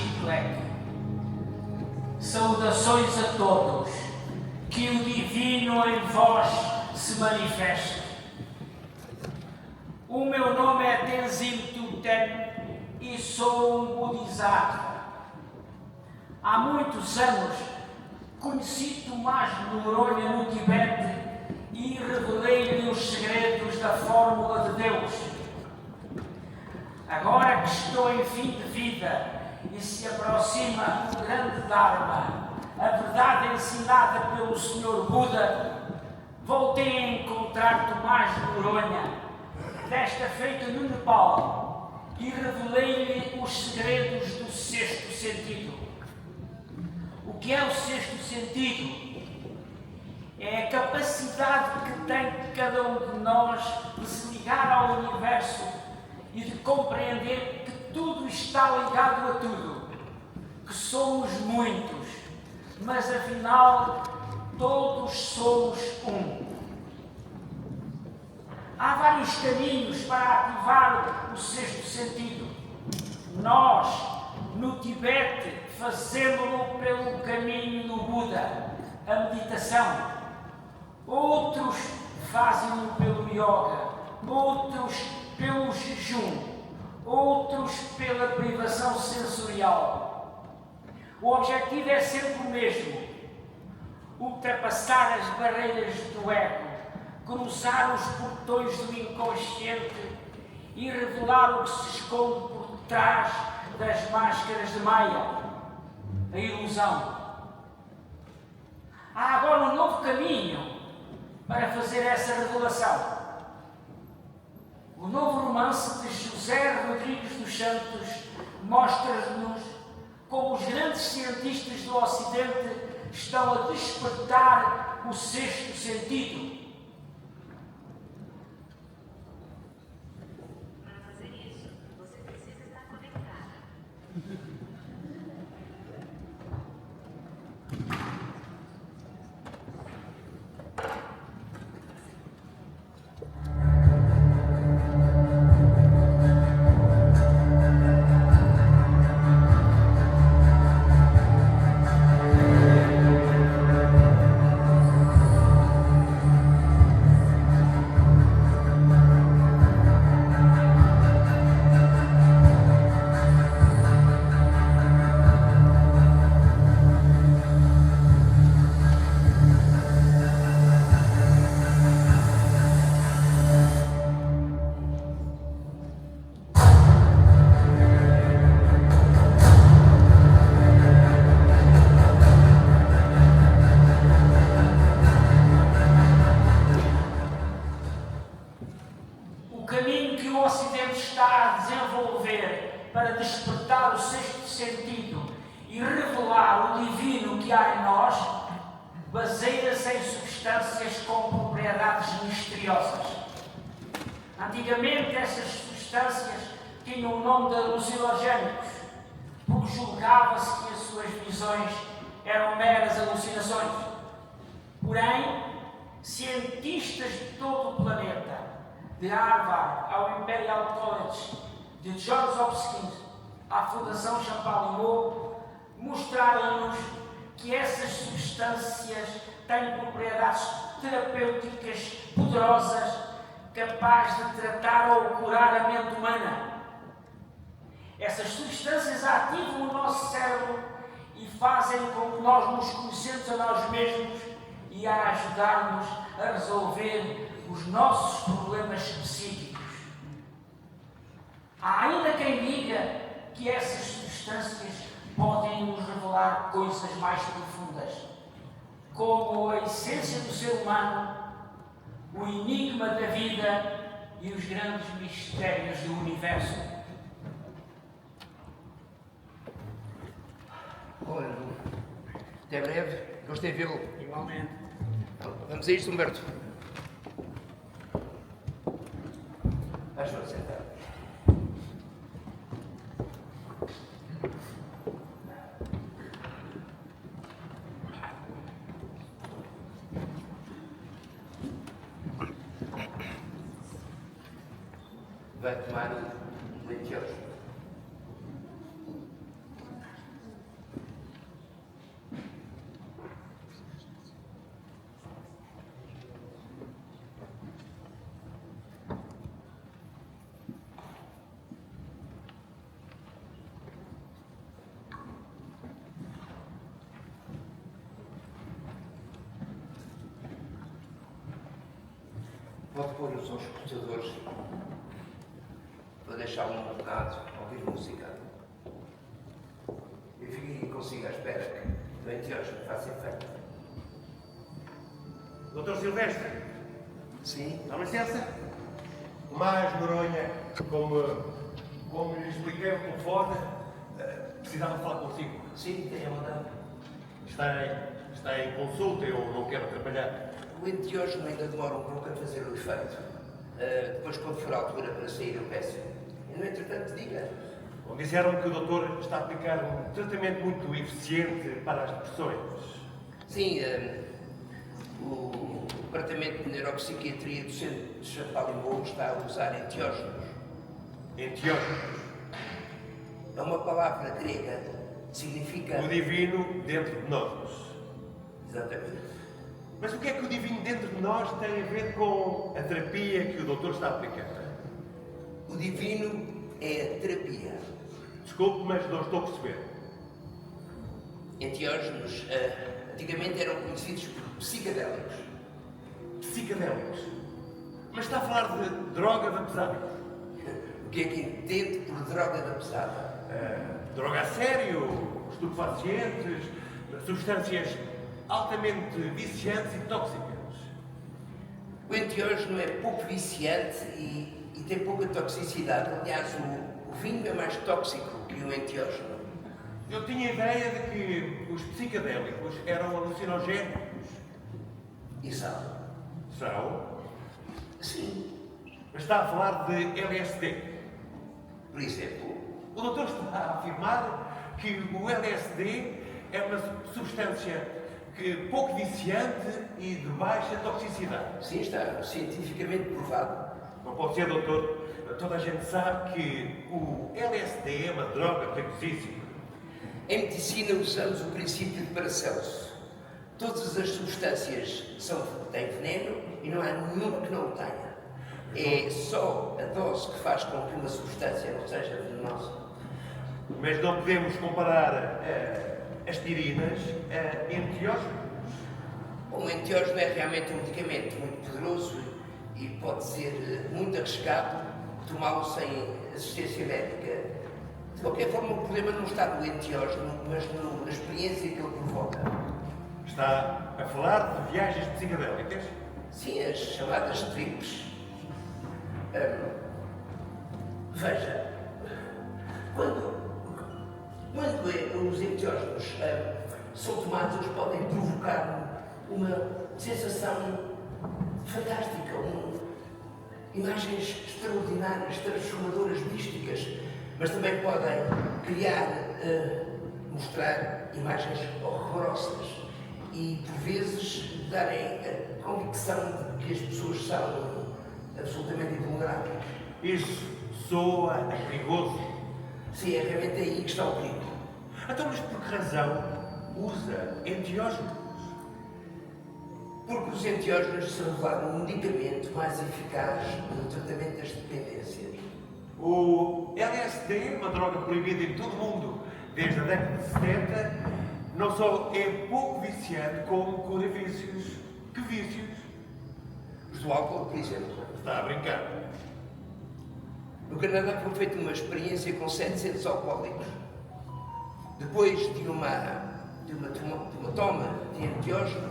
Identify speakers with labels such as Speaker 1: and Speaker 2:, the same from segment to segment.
Speaker 1: Chiclete. Saudações a todos, que o divino em vós se manifeste. O meu nome é Tenzin Tuten e sou um Bodhisattva. Há muitos anos conheci Tomás de Noronha no Tibete e revelei-lhe os segredos da fórmula de Deus. Agora que estou em fim de vida e se aproxima o grande Dharma, a verdade ensinada pelo Senhor Buda, voltei a encontrar Tomás de Noronha, desta feita no Nepal, e revelei-lhe os segredos do sexto sentido. O que é o sexto sentido? É a capacidade que tem cada um de nós de se ligar ao universo e de compreender que tudo está ligado a tudo, que somos muitos, mas afinal todos somos um. Há vários caminhos para ativar o sexto sentido. Nós, no Tibete, fazemos-lo pelo caminho do Buda, a meditação. Outros fazem-no pelo yoga, outros pelo jejum, outros pela privação sensorial. O objetivo é sempre o mesmo: ultrapassar as barreiras do ego, cruzar os portões do inconsciente e revelar o que se esconde por trás das máscaras de Maya, a ilusão. Há agora um novo caminho para fazer essa revelação. O novo romance de José Rodrigues dos Santos mostra-nos como os grandes cientistas do Ocidente estão a despertar o sexto sentido.
Speaker 2: Para fazer isso, você precisa estar conectado.
Speaker 1: Para despertar o sexto sentido e revelar o divino que há em nós, baseia-se em substâncias com propriedades misteriosas. Antigamente, essas substâncias tinham o nome de alucinogénicos, porque julgava-se que as suas visões eram meras alucinações. Porém, cientistas de todo o planeta, de Harvard ao Imperial College, de Johns Hopkins à Fundação Champalimau, mostraram-nos que essas substâncias têm propriedades terapêuticas poderosas, capazes de tratar ou curar a mente humana. Essas substâncias ativam o nosso cérebro e fazem com que nós nos conhecemos a nós mesmos e a ajudar-nos a resolver os nossos problemas psíquicos. Há ainda quem diga que essas substâncias podem nos revelar coisas mais profundas, como a essência do ser humano, o enigma da vida e os grandes mistérios do universo.
Speaker 3: Olha, até breve, gostei de vê-lo.
Speaker 1: Igualmente.
Speaker 3: Vamos a isto, Humberto. Ajuda-se, sentar. Vai tomar leite hoje. Pode pôr os sons escutadores. Vou deixá-lo um bocado ouvir música. Eu fico aqui consigo à espera que o anteógeno faça efeito.
Speaker 4: Doutor Silvestre,
Speaker 3: Sim?
Speaker 4: dá licença? Tomás Noronha, como lhe expliquei no telefone, precisava falar consigo.
Speaker 3: Sim, tenha vontade.
Speaker 4: Está em consulta, eu não quero atrapalhar.
Speaker 3: O anteógeno ainda demora um pouco a fazer o efeito. Depois, quando for a altura para sair, eu peço. E, no entretanto, diga.
Speaker 4: Bom, disseram que o doutor está a aplicar um tratamento muito eficiente para as depressões.
Speaker 3: Sim, o Departamento de Neuropsiquiatria do Centro de Champalimau está a usar enteógenos.
Speaker 4: Enteógenos.
Speaker 3: É uma palavra grega que significa...
Speaker 4: O divino dentro de nós.
Speaker 3: Exatamente.
Speaker 4: Mas o que é que o divino dentro de nós tem a ver com a terapia que o doutor está a aplicar?
Speaker 3: O divino é a terapia.
Speaker 4: Desculpe, mas não estou a perceber.
Speaker 3: Enteógenos antigamente eram conhecidos por psicadélicos.
Speaker 4: Psicadélicos. Mas está a falar de droga da pesada.
Speaker 3: O que é que entende por droga da pesada?
Speaker 4: Droga a sério, estupefacientes, substâncias altamente viciantes e tóxicas.
Speaker 3: O enteógeno é pouco viciante e tem pouca toxicidade. Aliás, o vinho é mais tóxico que o enteógeno.
Speaker 4: Eu tinha a ideia de que os psicadélicos eram alucinogénicos.
Speaker 3: E sabe?
Speaker 4: São?
Speaker 3: Sim.
Speaker 4: Mas está a falar de LSD.
Speaker 3: Por exemplo,
Speaker 4: O doutor está a afirmar que o LSD é uma substância pouco viciante e de baixa toxicidade.
Speaker 3: sim, está cientificamente provado.
Speaker 4: Não pode ser, doutor. Toda a gente sabe que o LSD é uma droga perigosíssima.
Speaker 3: Em medicina usamos o princípio de Paracelso. Todas as substâncias têm veneno e não há nenhuma que não o tenha. É só a dose que faz com que uma substância não seja venenosa.
Speaker 4: Mas não podemos comparar aspirinas a enteógenos.
Speaker 3: O enteógeno é realmente um medicamento muito poderoso e pode ser muito arriscado tomá-lo sem assistência médica. De qualquer forma, o problema não está no enteógeno, mas na experiência que ele provoca.
Speaker 4: Está a falar de viagens psicadélicas?
Speaker 3: Sim, as chamadas trips. Veja, quando os enteógenos são tomados, eles podem provocar uma sensação fantástica, imagens extraordinárias, transformadoras, místicas, mas também podem mostrar imagens horrorosas e, por vezes, darem a convicção de que as pessoas são absolutamente invulneráveis.
Speaker 4: Isso soa perigoso.
Speaker 3: Sim, é realmente aí que está o perigo.
Speaker 4: Então, mas por que razão usa enteógenos?
Speaker 3: Porque os enteógenos se revelaram um medicamento mais eficaz no tratamento das dependências.
Speaker 4: O LSD, uma droga proibida em todo o mundo desde a década de 70, não só é pouco viciante, como cura vícios. Que vícios?
Speaker 3: Os do álcool, por exemplo.
Speaker 4: Está a brincar.
Speaker 3: No Canadá foi feita uma experiência com 700 alcoólicos. Depois de uma toma de enteógeno,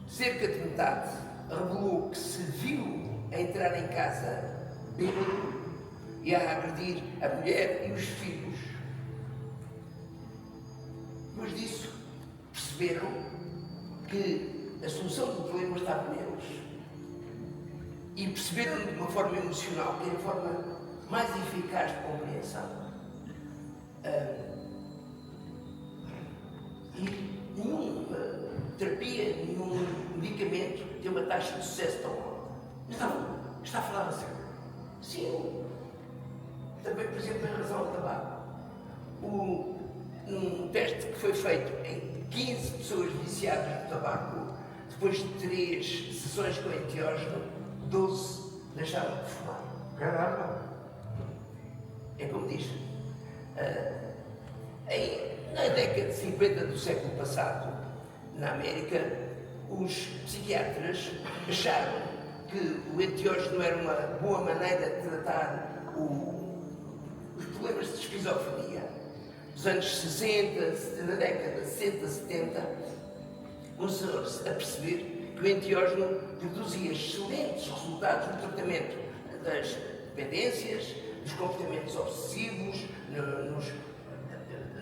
Speaker 3: cerca de metade revelou que se viu a entrar em casa bêbado e a agredir a mulher e os filhos. Depois disso, perceberam que a solução do problema estava neles. E perceberam de uma forma emocional que é a forma mais eficaz de compreensão. E nenhuma terapia, nenhum medicamento tem uma taxa de sucesso tão alta.
Speaker 4: Está a falar a sério?
Speaker 3: Sim. Também, por exemplo, em relação ao tabaco. Um teste que foi feito em 15 pessoas viciadas no tabaco, depois de 3 sessões com enteógeno, 12 deixaram de fumar.
Speaker 4: Caramba!
Speaker 3: É como diz. Na década de 50 do século passado, na América, os psiquiatras acharam que o enteógeno era uma boa maneira de tratar os problemas de esquizofrenia. Nos anos 60, na década de 60, 70, começou-se a perceber que o enteógeno produzia excelentes resultados no tratamento das dependências, dos comportamentos obsessivos,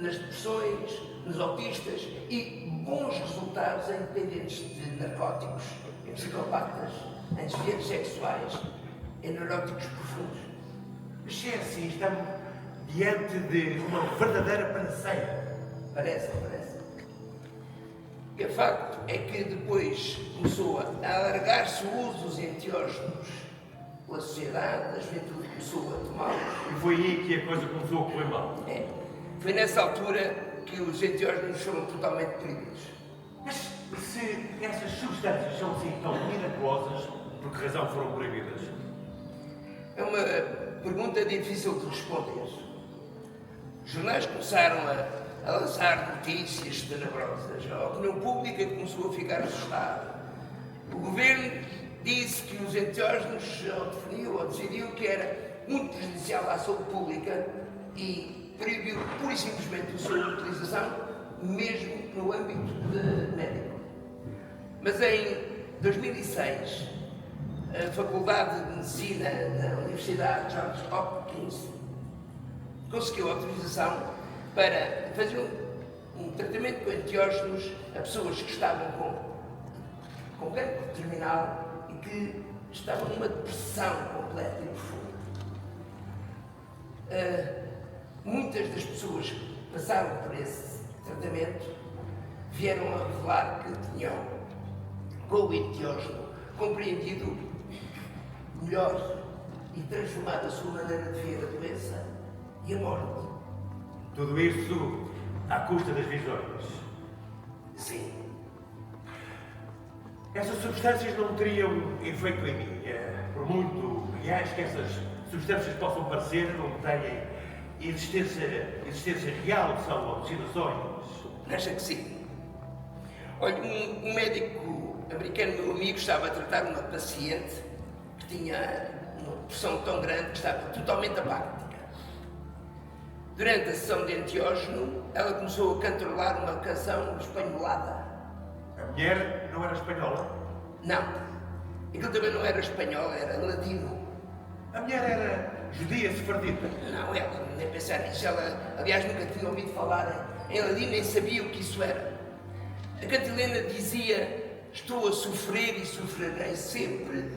Speaker 3: nas depressões, nos autistas e bons resultados em dependentes de narcóticos, em psicopatas, em desvios sexuais, em neuróticos profundos.
Speaker 4: Mas se é assim, estamos diante de uma verdadeira panaceia.
Speaker 3: Parece. O que é facto é que depois começou a alargar-se o uso dos enteógenos pela sociedade, a juventude começou a tomá-los.
Speaker 4: E foi aí que a coisa começou a correr mal.
Speaker 3: Foi nessa altura que os enteógenos foram totalmente proibidos.
Speaker 4: Mas se essas substâncias são assim tão miraculosas, por que razão foram proibidas?
Speaker 3: É uma pergunta difícil de responder. Os jornais começaram a lançar notícias tenebrosas. A opinião pública começou a ficar assustada. O governo disse que os enteógenos, ou decidiu que era muito prejudicial à saúde pública e proibiu pura e simplesmente a sua utilização, mesmo no âmbito médico. Mas em 2006, a Faculdade de Medicina da Universidade Johns Hopkins conseguiu autorização para fazer um tratamento com enteógenos a pessoas que estavam com cancro terminal e que estavam numa depressão completa e profunda. Muitas das pessoas que passaram por esse tratamento vieram a revelar que tinham, com o enteógeno, compreendido melhor e transformado a sua maneira de ver a doença e a morte.
Speaker 4: Tudo isso à custa das visões.
Speaker 3: Sim.
Speaker 4: Essas substâncias não teriam efeito em mim. Por muito reais que essas substâncias possam parecer, não têm existência real, são alucinações.
Speaker 3: Acha que sim? Olha, um médico americano, meu amigo, estava a tratar uma paciente que tinha uma pressão tão grande que estava totalmente apática. Durante a sessão de enteógeno, ela começou a cantarolar uma canção espanholada.
Speaker 4: A mulher não era espanhola?
Speaker 3: Não. Aquilo também não era espanhol, era ladino.
Speaker 4: A mulher era judia sefardita?
Speaker 3: Não, ela nem pensar nisso. Ela, aliás, nunca tinha ouvido falar em ladino, nem sabia o que isso era. A cantilena dizia: estou a sofrer e sofrerei sempre.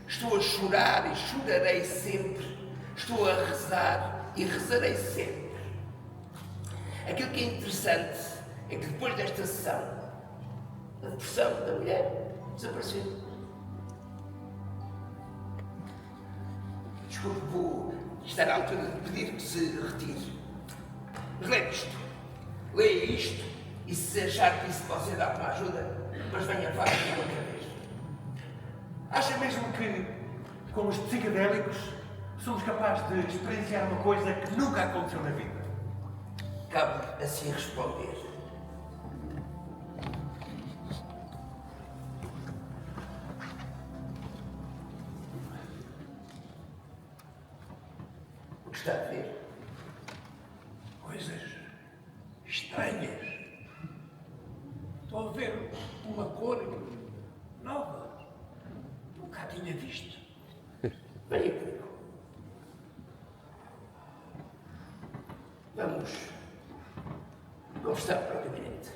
Speaker 3: Estou a chorar e chorarei sempre. Estou a rezar e rezarei sempre. Aquilo que é interessante é que depois desta sessão, a depressão da mulher desapareceu. Desculpe, vou estar à altura de pedir que se retire. Mas leia isto. Leia isto e se achar que isso pode ser dado uma ajuda, depois venha falar comigo outra vez.
Speaker 4: Acha mesmo que, com os psicodélicos, somos capazes de experienciar uma coisa que nunca aconteceu na vida?
Speaker 3: Cabe assim responder. O que está a ver?
Speaker 5: Coisas estranhas. Estou a ver uma cor nova. Nunca a tinha visto.
Speaker 3: Venha comigo. Vamos conversar para o gabinete.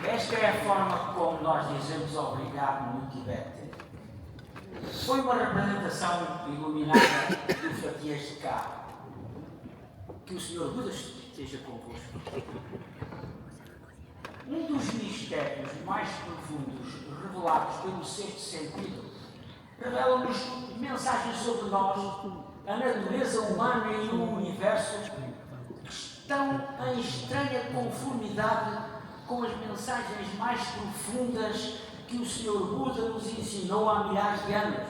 Speaker 1: Esta é a forma como nós dizemos obrigado no Tibete. Foi uma representação iluminada do fatias de cá. Que o Senhor Buda esteja convosco. Um dos mistérios mais profundos revelados pelo sexto sentido revela-nos mensagens sobre nós, a natureza humana e o universo que estão em estranha conformidade com as mensagens mais profundas que o Senhor Buda nos ensinou há milhares de anos.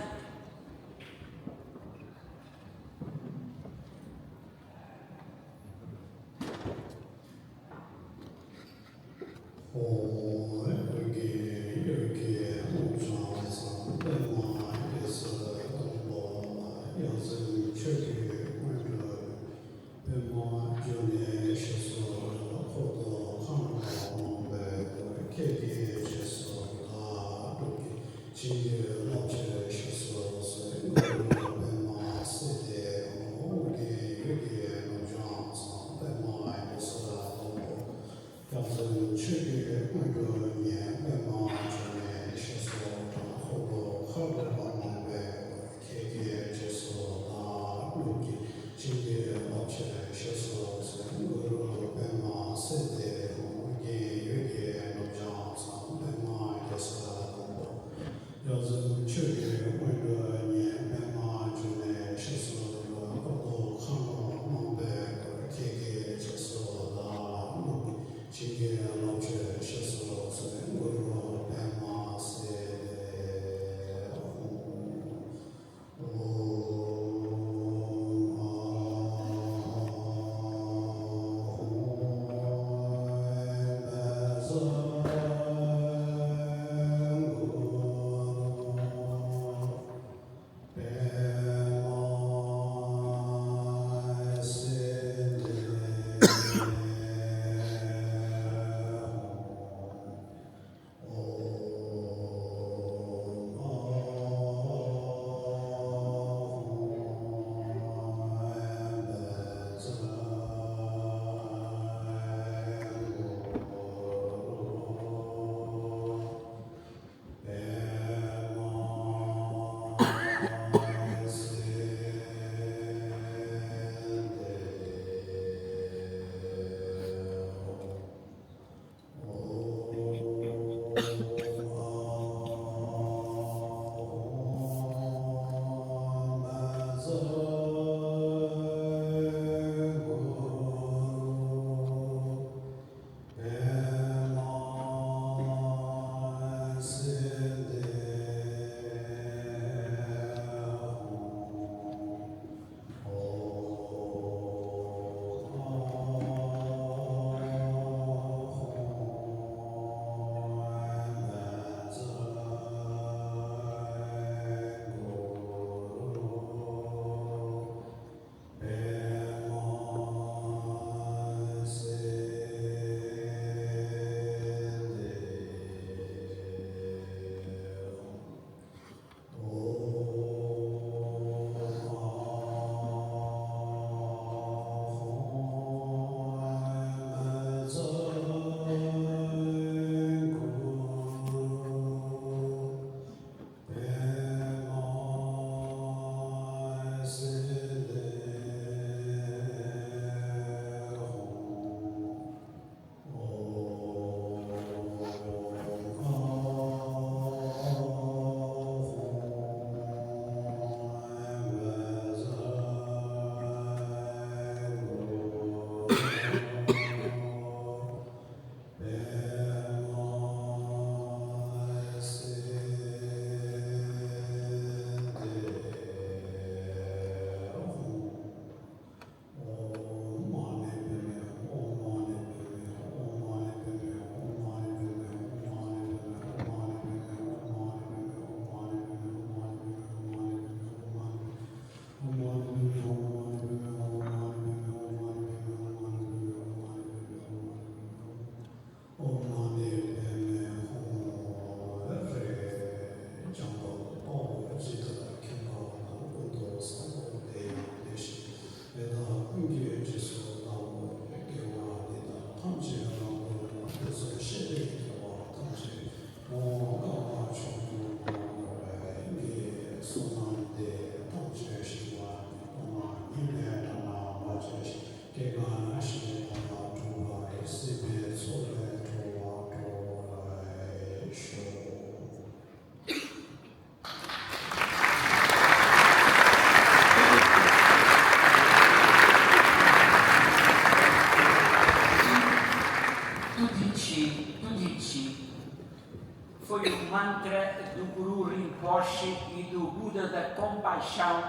Speaker 1: foi o mantra do Guru Rinpoche e do Buda da Compaixão,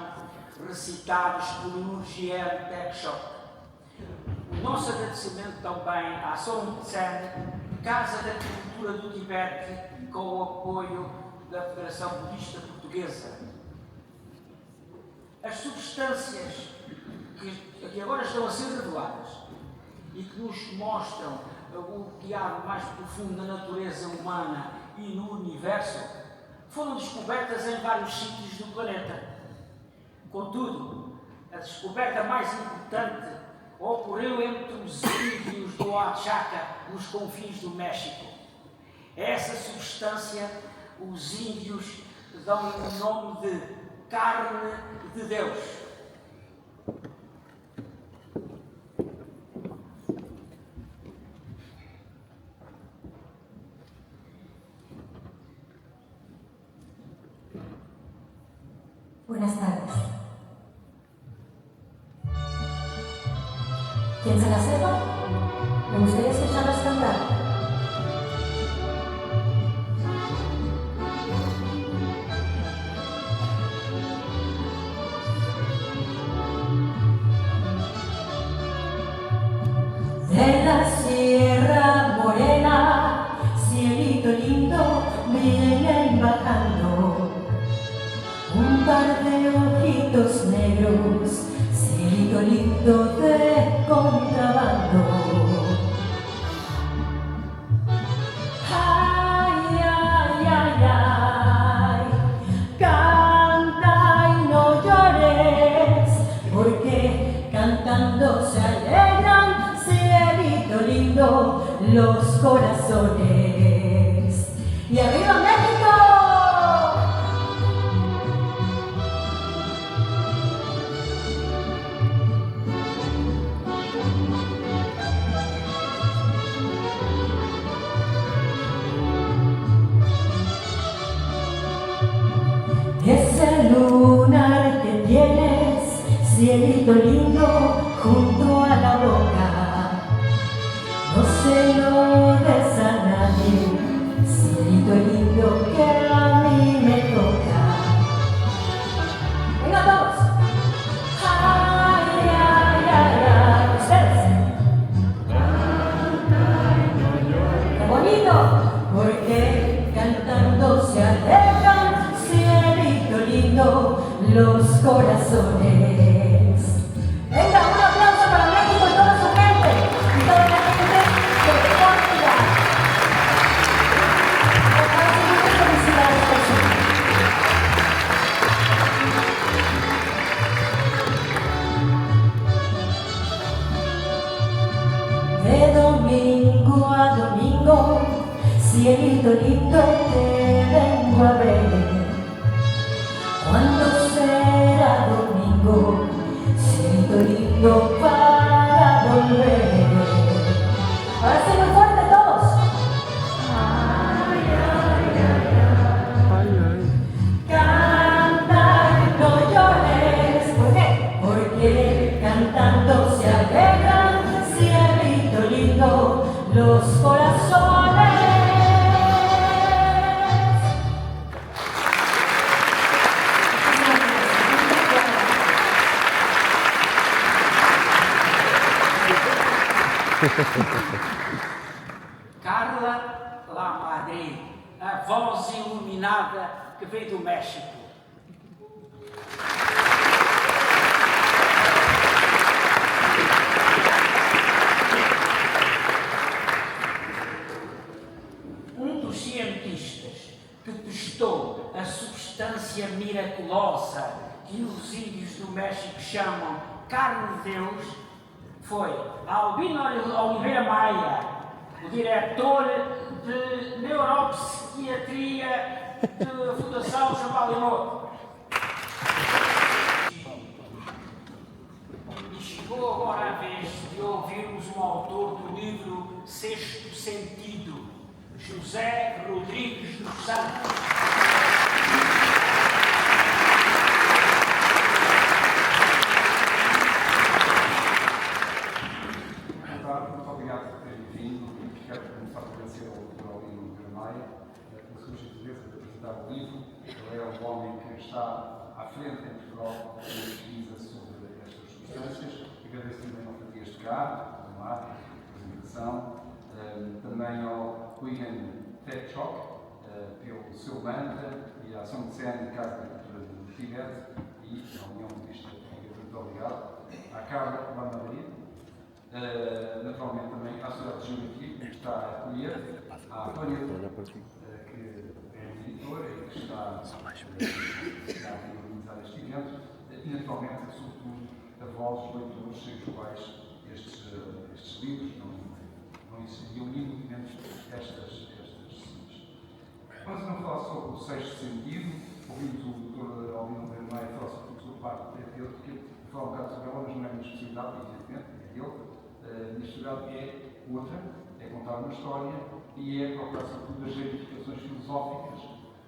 Speaker 1: recitados por Urgyen Dekshok. O nosso agradecimento também à Son Tsen Casa da Cultura do Tibete, com o apoio da Federação Budista Portuguesa. As substâncias que agora estão a ser reveladas e que nos mostram o que há mais profundo na natureza humana e no universo, foram descobertas em vários sítios do planeta. Contudo, a descoberta mais importante ocorreu entre os índios do Oaxaca, nos confins do México. Essa substância, os índios dão o nome de carne de Deus.
Speaker 6: Buenas tardes. ¿Quién se la sepa? Me gustaría escucharlas cantar. De la Sierra Morena, cielito lindo, vienen bajando un par de ojitos negros, cielito lindo de contrabando. Ay, ay, ay, ay, canta y no llores, porque cantando se alegran, cielito lindo, los corazones. ¡Y arriba México! Ese lunar que tienes, cielito lindo, junto a la boca, no se lo des a nadie, cielito lindo que a mí me toca. ¡Venga todos! ¡Ay, ay, ay, ay! ¡Ustedes! ¡Qué bonito! Porque cantando se alegran, cielito lindo, los corazones. Venga, un aplauso para México y toda su gente, y toda la gente de Portugal. Muchas felicidades por su vida. De domingo a domingo, cielito lindo, te vengo a ver. ¿Cuándo será domingo, cielito lindo, para volver? Ahora sí, muy fuerte todos. Ay, ay, ay, ay. Canta y no llores. ¿Por qué? Porque cantando se alegran, cielito lindo, los corazones.
Speaker 1: Carla Lamadrid, a voz iluminada que veio do México. Um dos cientistas que testou a substância miraculosa que os índios do México chamam carne de Deus foi Albino Oliveira Maia, o diretor de neuropsiquiatria da Fundação Champalimau. E chegou agora a vez de ouvirmos um autor do livro Sexto Sentido, José Rodrigues dos Santos.
Speaker 7: Muito obrigado por terem vindo. Quero começar a agradecer ao Dr. Albino Maia pela sua gentileza de apresentar o livro. Ele é um homem que está à frente em Portugal com pesquisa sobre estas substâncias. Agradeço também ao Fadias de Cá, a Marta, a apresentação. Também ao William Tetchok, pelo seu mantra e a ação de cena de Casa da Cultura do Tibete e a União Budista. Muito obrigado. À Carla Maria, naturalmente também à Sociedade de Geografia, que está a acolher, à Planeta, que é a editora e que está a organizar este evento, e naturalmente, sobretudo, a vós, leitores, sem os quais estes livros não existiriam minimamente estas sessões. Vamos então falar sobre o sexto sentido. Ouvimos o Dr. Albino Maia falar sobre a sua parte dele, porque falar um bocado sobre ela, mas não é a minha especialidade, evidentemente, é dele. A minha especialidade é outra, é contar uma história e é procurar sobretudo as reivindicações filosóficas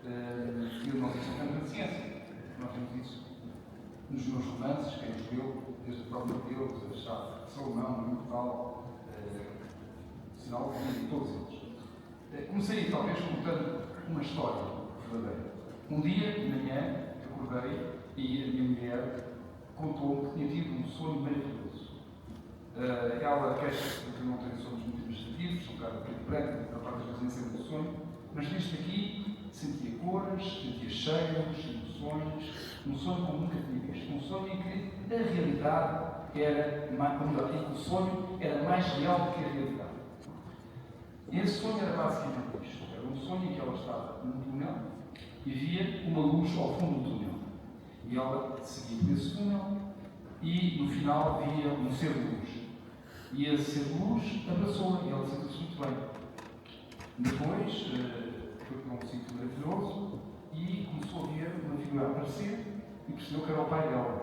Speaker 7: que não são tanto da ciência. Nós temos isso nos meus romances, quem os leu, desde o próprio Deus, a Chave de Salomão, o Imortal, Sinal de Vida, todos eles. Comecei talvez contando uma história verdadeira. Um dia, de manhã, acordei e a minha mulher contou-me que tinha tido um sonho maravilhoso. Ela queixa-se porque não tem sonhos muito imaginativos, são um bocado preto e branco, a parte das vezes nem sempre do sonho, mas neste aqui sentia cores, sentia cheiros, emoções, um sonho como nunca tinha visto. Um sonho em que a realidade era, o sonho era mais real do que a realidade. E esse sonho era basicamente isto. Era um sonho em que ela estava num túnel e via uma luz ao fundo do túnel. E ela seguia por esse túnel e no final via um ser de luz. E esse ser de luz abraçou-a e ela sentiu-se muito bem. Depois foi para um sítio maravilhoso e começou a ver uma figura aparecer e percebeu que era o pai dela.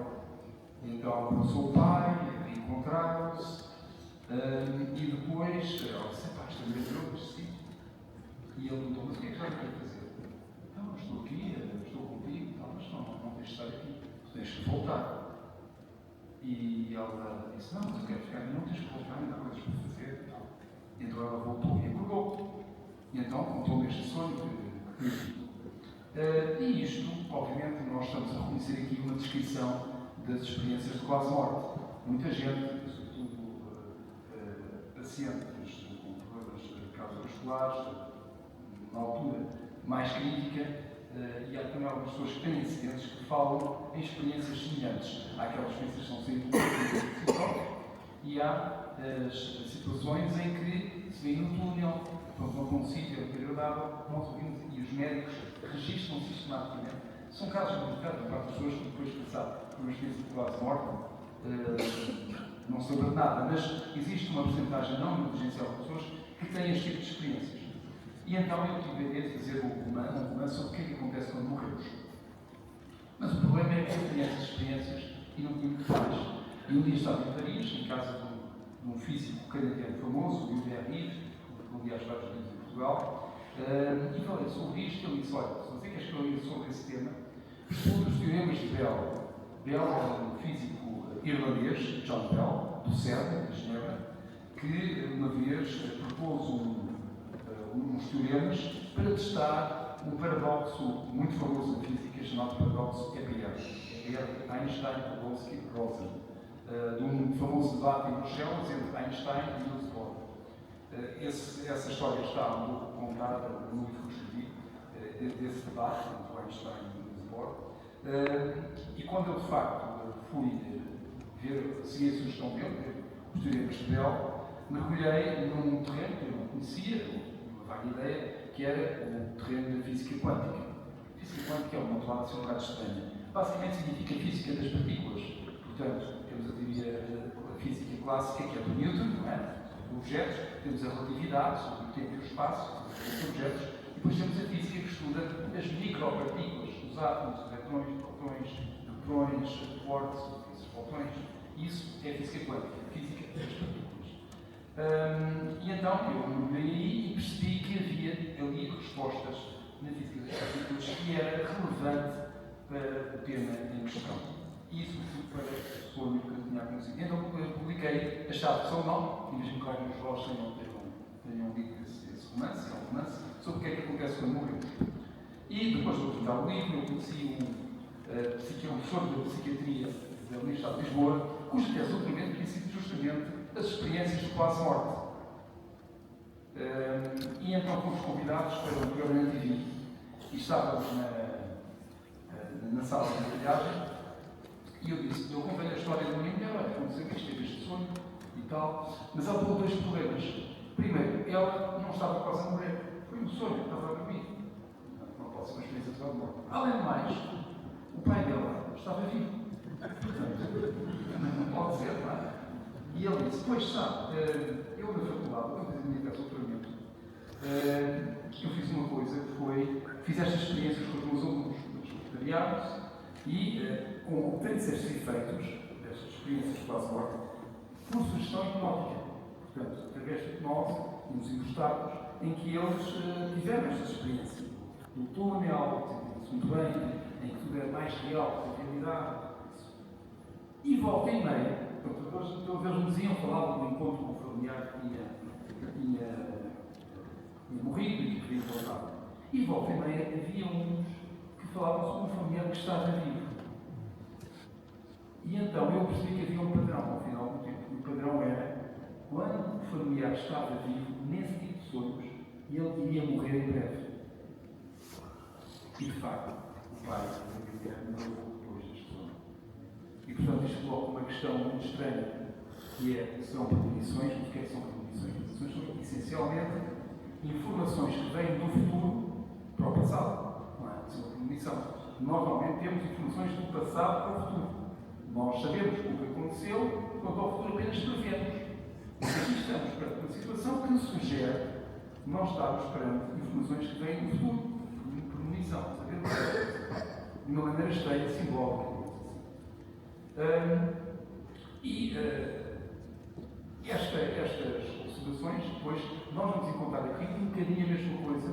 Speaker 7: E então abraçou o pai, encontraram-se e depois ela disse: "Pá, isto é maravilhoso este sítio." E ele perguntou: "Mas o que é que já quer fazer?" "Não, estou aqui, estou contigo, mas não tens de estar aqui, tu tens que voltar." E ela disse: "Não, mas eu quero ficar aqui, não tens que voltar, ainda há coisas para fazer." E então ela voltou e acordou. E então contou-me este sonho que viu. E isto, obviamente, nós estamos a reconhecer aqui uma descrição das experiências de quase morte. Muita gente, sobretudo pacientes com problemas cardiovasculares, na altura mais crítica, e há também algumas pessoas que têm incidentes que falam em experiências semelhantes. Há aquelas experiências que são sempre psicológicas e há as situações em que se vê no túnel, vão para um sítio agradável, nós ouvimos e os médicos registram sistematicamente. São casos muito raros, para pessoas que depois de passar por uma experiência de quase morte não se lembra de nada, mas existe uma porcentagem não negligencial de pessoas que têm este tipo de experiências. E então eu tive a ideia de fazer um romance sobre o que é que acontece quando morremos. Mas o problema é que eu tinha essas experiências e não tinha muito mais. E um dia estava em Paris, em casa de um físico canadiano famoso, o Berry, que aliás vários livros em Portugal, e falei sobre isto. Ele disse: "Olha, se você quer escrever sobre esse tema, estude os teoremas de Bell." Bell é um físico irlandês, John Bell, do CERN, de Genebra, que uma vez propôs uns teoremas para testar um paradoxo muito famoso na física chamado paradoxo EPR, Einstein, Rosen, de um famoso debate em Bruxelas entre Einstein e Niels Bohr. Essa história está um pouco contada no livro que escrevi, desse debate entre Einstein e Niels Bohr. E quando eu de facto fui seguir a sugestão dele, os teoremas de Bell, mergulhei num terreno que eu não conhecia, uma vaga ideia, que era o terreno da física quântica. A física quântica é uma palavra assim um bocado estranha. Basicamente significa física das partículas. Portanto, temos a física clássica, que é do Newton, não é? Objetos, temos a relatividade, sobre o tempo e o espaço, os objetos, e depois temos a física que estuda as micropartículas, os átomos, os elétrons, protões, neutrões, quarks, fotões. Isso é a física quântica, a física das partículas. E então eu mergulhei aí e percebi que havia ali respostas na física das partículas que era relevante para o tema em questão. E isso foi para o sonho que eu tinha conhecido. Então eu publiquei A Chave de Salomão, imagino que alguns de vós tenham lido esse romance, é um romance, sobre o que é que acontece quando morremos. E depois de publicar o livro, eu conheci um professor de psiquiatria da Universidade de Lisboa, cuja tese ultimamente tinha sido justamente as experiências de quase morte. E então fomos convidados para o programa na TV. E estávamos na sala de viagem e eu disse, eu contei a história da minha mulher, olha, aconteceu isto, teve este sonho e tal, mas ela teve dois problemas. Primeiro, ela não estava quase a morrer. Foi um sonho, estava a dormir. Não pode ser uma experiência de amor. Além do mais, o pai dela estava vivo. Portanto, não pode ser, não é? E ele disse, pois sabe, eu na faculdade, quando fiz a minha tese de doutoramento, eu fiz uma coisa que foi, fiz estas experiências com os meus alunos, voluntariados, e com tantos estes efeitos, destas experiências quase morte, por sugestão hipnótica. Portanto, através da hipnose, nos estados em que eles tiveram estas experiências. No túnel, muito bem, em que tudo é mais real que a realidade. E volta e meia, portanto, eles nos iam falar do encontro com o familiar que tinha morrido e que queria voltar. E volta e meia havia uns que falavam sobre um familiar que estava vivo. E então eu percebi que havia um padrão ao final do tempo. O padrão era, quando o familiar estava vivo, nesse tipo de sonhos, ele iria morrer em breve. E de facto, o pai morreu depois deste sonho. E portanto isto coloca uma questão muito estranha, que é, são premonições, mas o que é que são premonições? Premonições são essencialmente informações que vêm do futuro para o passado. Não é? São premonição. Normalmente temos informações do passado para o futuro. Nós sabemos o que aconteceu, quanto ao futuro apenas prevemos. Mas aqui estamos perante uma situação que nos sugere que nós estamos perante informações que vêm do futuro. Premonição, sabemos? De uma maneira estranha, simbólica. Estas observações, depois, nós vamos encontrar aqui um bocadinho a mesma coisa.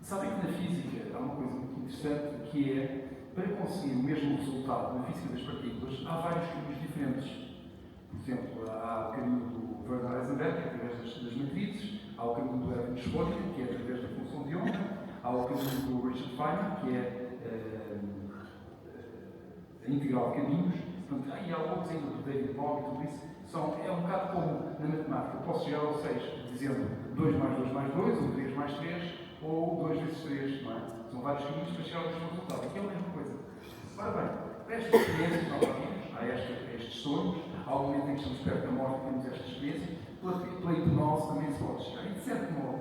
Speaker 7: Sabem que na física há uma coisa muito interessante que é, para conseguir o mesmo resultado na física das partículas, há vários caminhos diferentes. Por exemplo, há o caminho do Werner Heisenberg, que é através das matrizes, há o caminho do Erwin Schrödinger, que é através da função de onda, há o caminho do Richard Feynman, que é a integral de caminhos, portanto, e há outros ainda, do David Bohm e tudo isso, é um bocado como na matemática, eu posso chegar ao 6 dizendo 2 mais 2 mais 2, ou 3 mais 3, ou 2 vezes 3, não é? São vários caminhos para chegar ao mesmo resultado. Aqui é a mesma coisa. Ora bem, para estas experiências que nós temos, há estes sonhos, há o momento em que estamos perto da morte e temos esta experiência, pela hipnose também se pode chegar. E de certo modo,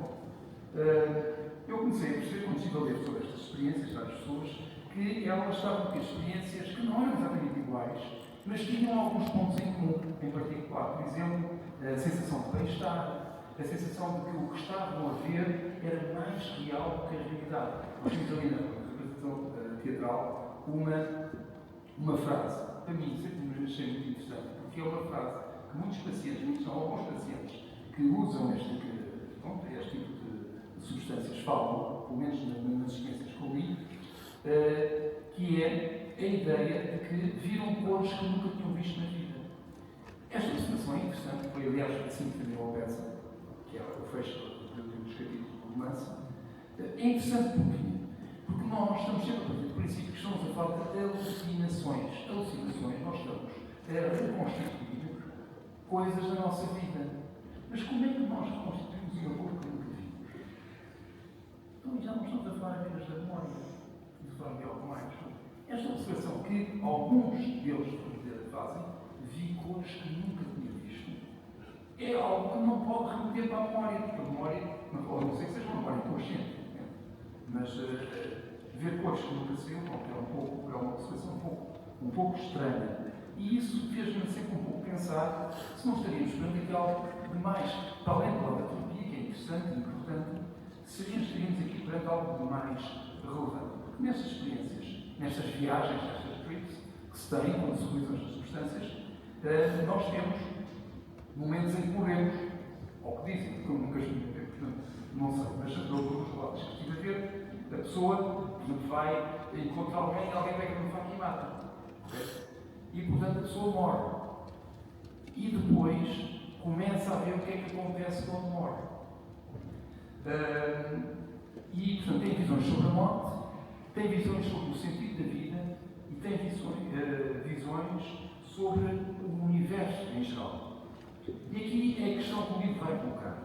Speaker 7: eu comecei a perceber, quando estive a ler sobre estas experiências, várias pessoas, que elas estavam a ter experiências que não eram exatamente iguais, mas tinham alguns pontos em comum, em particular. Por exemplo, a sensação de bem-estar, a sensação de que o que estavam a ver era mais real do que a realidade. Nós temos ali na representação teatral uma frase, para mim, sempre me achei muito interessante, porque é uma frase que muitos pacientes, são alguns pacientes, que usam este tipo de substâncias falam, pelo menos nas experiências que eu li, que é a ideia de que viram cores que nunca tinham visto na vida. Esta observação é interessante, foi aliás assim que também o Bessa, que é o fecho dos capítulos do romance. É interessante porque nós estamos sempre a partir do princípio que estamos a falar de alucinações. Alucinações, nós estamos a reconstituir coisas da nossa vida. Mas como é que nós reconstituímos uma cor que nunca vimos? Então já não estamos a falar apenas da memória, estamos a falar de algo mais. Esta observação que alguns deles fazem, vi cores que nunca tinha visto, é algo que não pode remeter para a memória, porque a memória, não sei que seja uma memória consciente, mas ver cores que nunca se viu, é uma observação um pouco estranha. E isso fez-me sempre um pouco pensar se não estaríamos perante algo de mais, para além da terapia, que é interessante e importante, estaríamos aqui perante algo de mais relevante. Porque nessas experiências, nestas viagens, nestas trips que se têm quando se utilizam estas substâncias, nós temos momentos em que morremos, ou que dizem, que eu nunca estive, portanto, não sei, mas dos relatos que estive a ver, a pessoa, por exemplo, vai encontrar alguém e alguém pega uma faca e mata. Okay? E, portanto, a pessoa morre. E depois começa a ver o que é que acontece quando morre. E, portanto, tem visões sobre a morte, tem visões sobre o sentido da vida e tem visões sobre o universo em geral.
Speaker 8: E aqui é a questão que o livro vai colocar.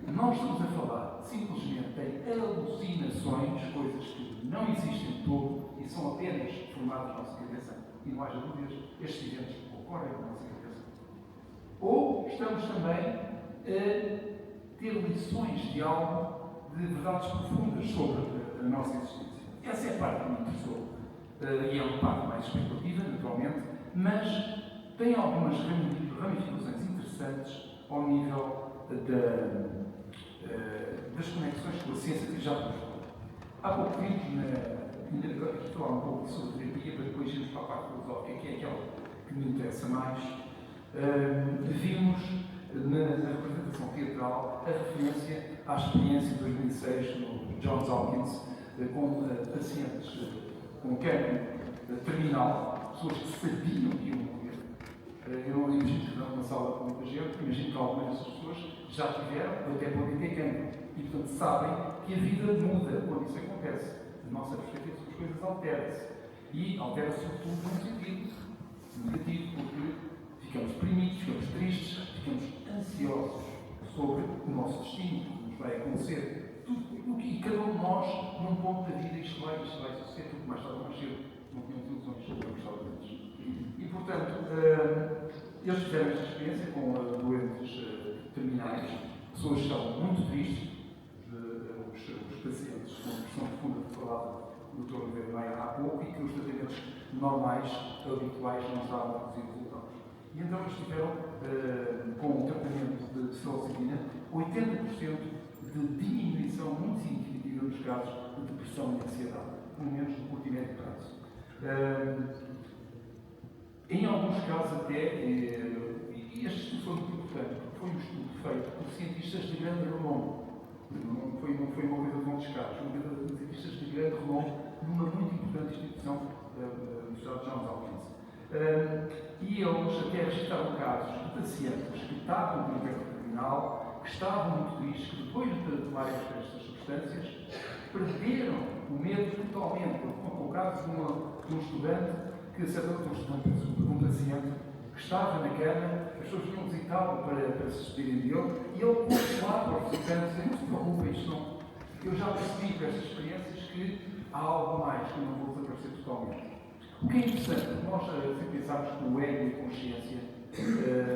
Speaker 8: Nós estamos a falar simplesmente em alucinações, coisas que não existem de todo e são apenas formadas na nossa cabeça, e não haja dúvidas, estes eventos ocorrem na nossa cabeça. Ou estamos também a ter lições de algo, de verdades profundas sobre a nossa existência. Essa é a parte que me interessou, e é uma parte mais especulativa, naturalmente, mas tem algumas ramificações interessantes ao nível das conexões com a ciência que já vimos. Há pouco tempo, ainda aqui falar um pouco sobre terapia, para depois irmos para a parte filosófica, que é aquela que me interessa mais, vimos na representação teatral a referência à experiência de 2006 no Johns Hopkins com pacientes com câncer terminal, pessoas que sabiam que iam morrer. Eu não imagino que não numa sala com muita gente, imagino que algumas dessas pessoas já tiveram, até podem ter câncer. E, portanto, sabem que a vida muda quando isso acontece. A nossa perspectiva sobre as coisas altera-se. E altera-se, sobretudo, num sentido negativo, porque ficamos deprimidos, ficamos tristes, ficamos ansiosos sobre o nosso destino, o que nos vai acontecer. E cada um de nós, num ponto da vida, isto vai suceder, tudo mais tarde ou mais cedo. Não tínhamos ilusões sobre os Estados Unidos. E, portanto, eles fizeram esta experiência com doentes terminais, pessoas que estavam muito tristes, os pacientes com depressão profunda que falava o Dr. Oliveira Maia há pouco, e que os tratamentos normais, habituais, não estavam a produzir resultados. E então eles tiveram, com o tratamento de psilocibina, 80% de diminuição muito significativa nos casos de depressão e ansiedade, pelo menos no curto e médio prazo. Em alguns casos até, e este estudo foi muito importante, porque foi um estudo feito por cientistas de grande renome. Não foi uma coisa de montes caros, foi uma coisa de cientistas de grande renome numa muito importante instituição da Universidade de Johns Hopkins. E eles até registraram casos de pacientes que estavam com câncer terminal, que estavam muito tristes, que depois de tomarem estas substâncias, perderam o medo totalmente. Com o caso de um estudante que acertou de um paciente que estava na cama, as pessoas vinham visitá-lo para se despedirem dele, e ele consolava os visitantes, não se preocupe, isto não. Eu já percebi com estas experiências que há algo mais, que eu não vou desaparecer totalmente. O que é interessante, nós sempre pensamos que o ego e a consciência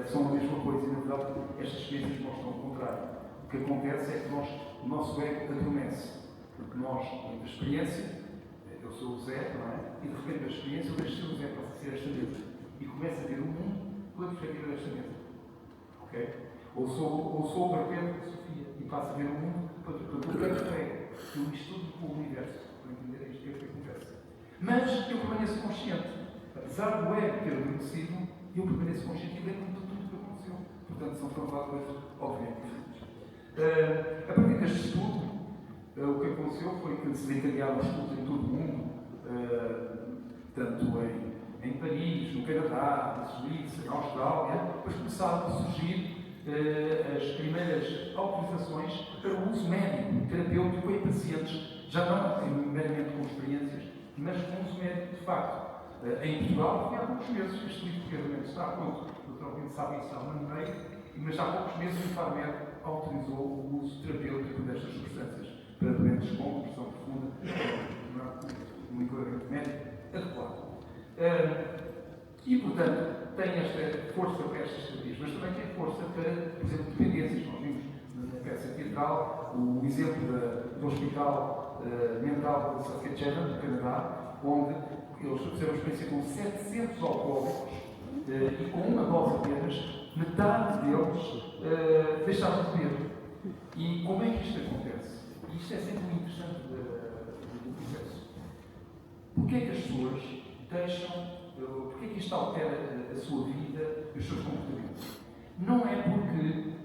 Speaker 8: são a mesma coisa, e na verdade estas experiências mostram o contrário. O que acontece é que o nosso ego adormece, porque nós, na experiência, eu sou o Zé, não é? E de repente a experiência, eu deixo de ser o Zé para ser esta mesa. E começo a ver o mundo pela perspectiva desta mesa. Ok? Ou sou de repente a Sofia e passo a ver o mundo pela perspectiva do ego. Eu estudo o universo, para entender isto que é o que acontece. Mas eu permaneço consciente. Apesar do ego ter adormecido, eu permaneço consciente e lembro-me de tudo o que aconteceu. Portanto, são quatro coisas, obviamente, diferentes. A partir deste estudo, o que aconteceu foi que se desencadearam estudos em todo o mundo, tanto em Paris, no Canadá, na Suíça, na Austrália, depois começaram a surgir as primeiras autorizações para o uso médico, terapêutico em pacientes, já não meramente com experiências, mas com uso médico de facto. Em Portugal, há poucos meses, este livro realmente está pronto, naturalmente sabem isso há um ano e meio, mas há poucos meses o Infarmed autorizou o uso terapêutico destas substâncias para doentes com depressão profunda, um enquadramento médico adequado. E, portanto, tem esta força para estas terapias, mas também tem força para, por exemplo, dependências. Nós vimos na peça teatral o exemplo do Hospital Mental de Saskatchewan, no Canadá, onde eles fizeram uma experiência com 700 alcoólicos e com uma dose apenas, metade deles deixaram de beber. E como é que isto acontece? Isto é sempre muito interessante do processo. Porquê é que as pessoas deixam, porquê é que isto altera a sua vida e os seus comportamentos? Não é porque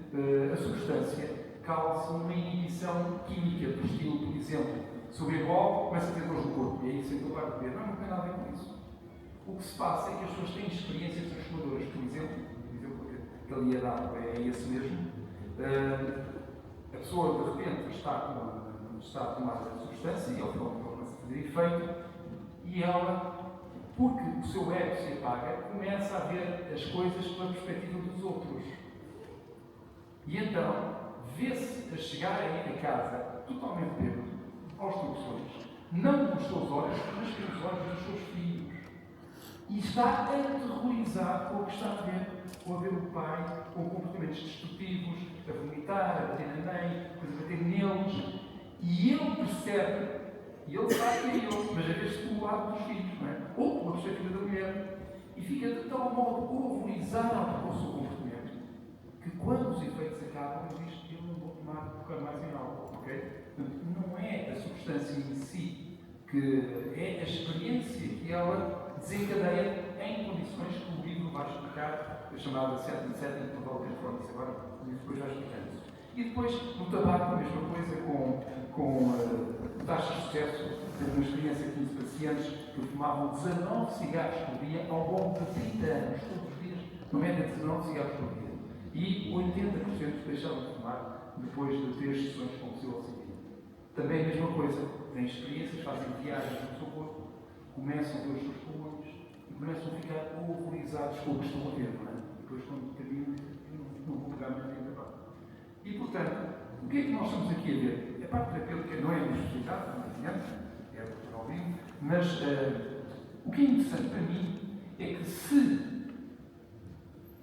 Speaker 8: a substância causa uma inibição química do estilo, por exemplo, se eu bebo álcool, começa a ter dores no corpo, e aí sem eu paro de beber. Não tem nada a ver com isso. O que se passa é que as pessoas têm experiências transformadoras. Por exemplo que ali a dar é esse mesmo. A pessoa, de repente, está a tomar a substância e ao final começa a fazer efeito, e ela, porque o seu ego se apaga, começa a ver as coisas pela perspectiva dos outros. E então, vê-se a chegar a casa totalmente bêbado, aos tropeções, não com os seus olhos, mas com os olhos dos seus filhos. E está aterrorizado com o que está a ver, com a ver o pai com comportamentos destrutivos, a vomitar, a bater na mãe, a bater neles. E ele percebe, e ele sabe que é ele, mas a vez pelo lado dos filhos, não é? Ou pela perspectiva da mulher. E fica de tal modo horrorizado com o seu comportamento, que quando os efeitos acabam, ele diz que eu não vou tocar mais em álcool, ok? Portanto, não é a substância em si, que é a experiência que ela desencadeia em condições que o livro vai explicar, a chamada setting, que não vale a pena isso agora, o livro depois vai explicar isso. E depois, no tabaco, a mesma coisa, com taxas de sucesso. Teve uma experiência de 15 pacientes que fumavam 19 cigarros por dia ao longo de 30 anos, todos os dias, uma média de 19 cigarros por dia. E 80% deixaram de fumar depois de 3 sessões com o seu oxigênio. Também a mesma coisa, têm experiências, fazem viagens no seu corpo, começam a ver os seus pulmões e começam a ficar horrorizados com o que estão a ver, não é? Depois, quando caminham, não vou pegar mais tempo agora. E, portanto, o que é que nós estamos aqui a ver? A parte terapêutica não é a especialidade, não adianta, é o ao vivo, mas o que é interessante para mim é que se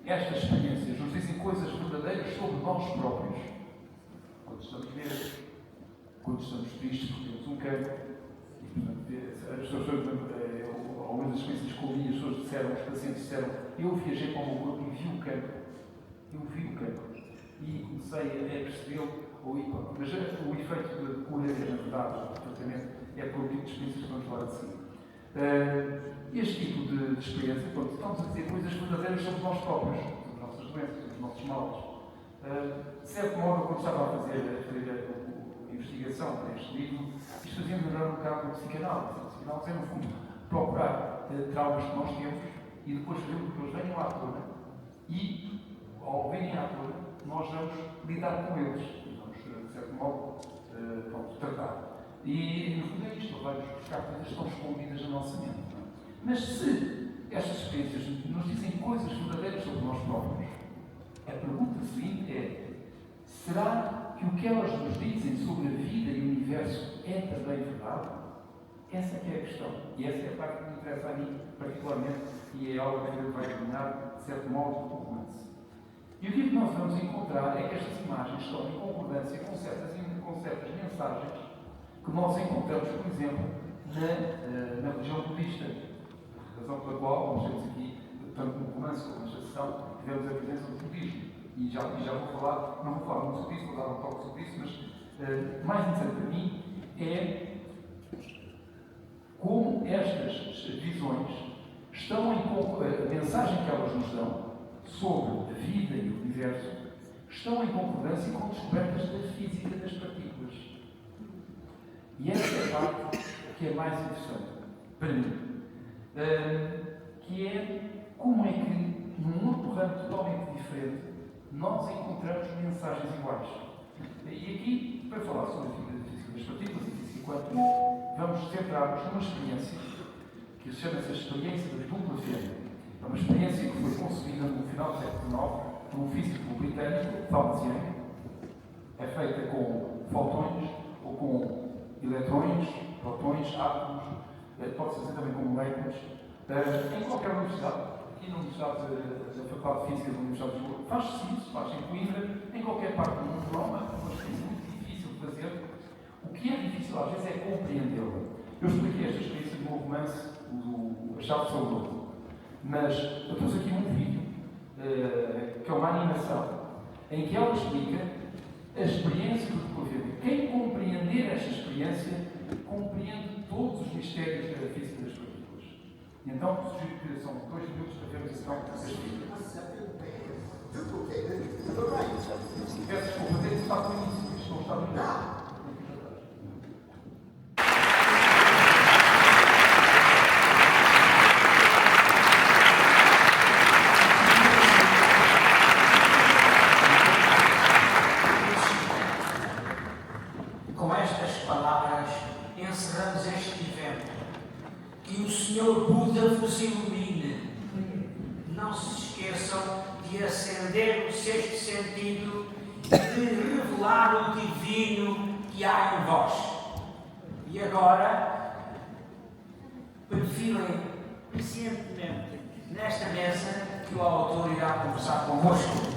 Speaker 8: estas experiências nos dizem coisas verdadeiras sobre nós próprios, quando estamos velhos, quando estamos tristes porque temos um cancro, e, portanto, as pessoas, algumas das experiências que ouvi, as pessoas disseram, os pacientes disseram, eu viajei para o meu corpo e vi o cancro. Eu vi o cancro. E comecei a percebê-lo, mas o efeito de cura, na verdade, do tratamento, é por tipo de experiências que vamos falar de cima. Este tipo de experiência, quando estamos a dizer coisas verdadeiras sobre nós próprios, sobre as nossas doenças, sobre os nossos males. De certo modo, quando estava a fazer a investigação para este livro, isto fazia-me lembrar um bocado da psicanálise. A psicanálise é, no fundo, procurar traumas que nós temos e depois fazer com que eles venham à tona e, ao virem à tona, nós vamos lidar com eles, vamos, de certo modo, tratar. E, no fundo, é isto, vamos buscar coisas que estão escondidas na nossa mente. Não é? Mas se estas experiências nos dizem coisas verdadeiras sobre nós próprios, a pergunta seguinte é: será que o que elas nos dizem sobre a vida e o universo é também verdade? Essa é a questão. E essa é a parte que me interessa a mim, particularmente, e é algo que vai dominar, de certo modo, o romance. E o que nós vamos encontrar é que estas imagens estão em concordância com certas mensagens que nós encontramos, por exemplo, na religião budista. A razão pela qual nós temos aqui, tanto no romance como na sessão, tivemos a presença do budismo. E já vou falar, não vou falar muito sobre isso, vou dar um toque sobre isso, mas mais interessante para mim é como estas visões estão a mensagem que elas nos dão sobre a vida e o universo estão em concordância com descobertas da física das partículas. E essa é a parte que é mais interessante para mim, que é como é que, num outro ramo totalmente diferente, nós encontramos mensagens iguais. E aqui, para falar sobre a física das partículas e física quântica, vamos centrar-nos numa experiência que chama-se a experiência da dupla fêmea. É uma experiência que foi concebida no final do século XIX por um físico britânico, Thomas Young. É feita com fotões ou com eletrões, protões, átomos, pode-se fazer também com moléculas, em qualquer universidade. Aqui na Universidade da Faculdade de Física da Universidade de Lisboa, faz-se isso, faz-se em Coimbra, em qualquer parte do mundo, não é uma experiência muito difícil de fazer. O que é difícil às vezes é compreendê-la. Eu expliquei esta experiência no meu romance, A Chave de Salvador. Mas eu trouxe aqui um vídeo, que é uma animação, em que ela explica a experiência do dupla fêmea. Quem compreender esta experiência, compreende todos os mistérios da física das partículas. E então, sugiro que são 2 minutos para vermos então este vídeo. Peço desculpa, tenho que estar com o início, isto não está no início.
Speaker 1: Com estas palavras, encerramos este evento. Que o Senhor Buda vos ilumine. Não se esqueçam de acender o 6º sentido de revelar o divino que há em vós. E agora, perfilem pacientemente nesta mesa que o autor irá conversar convosco.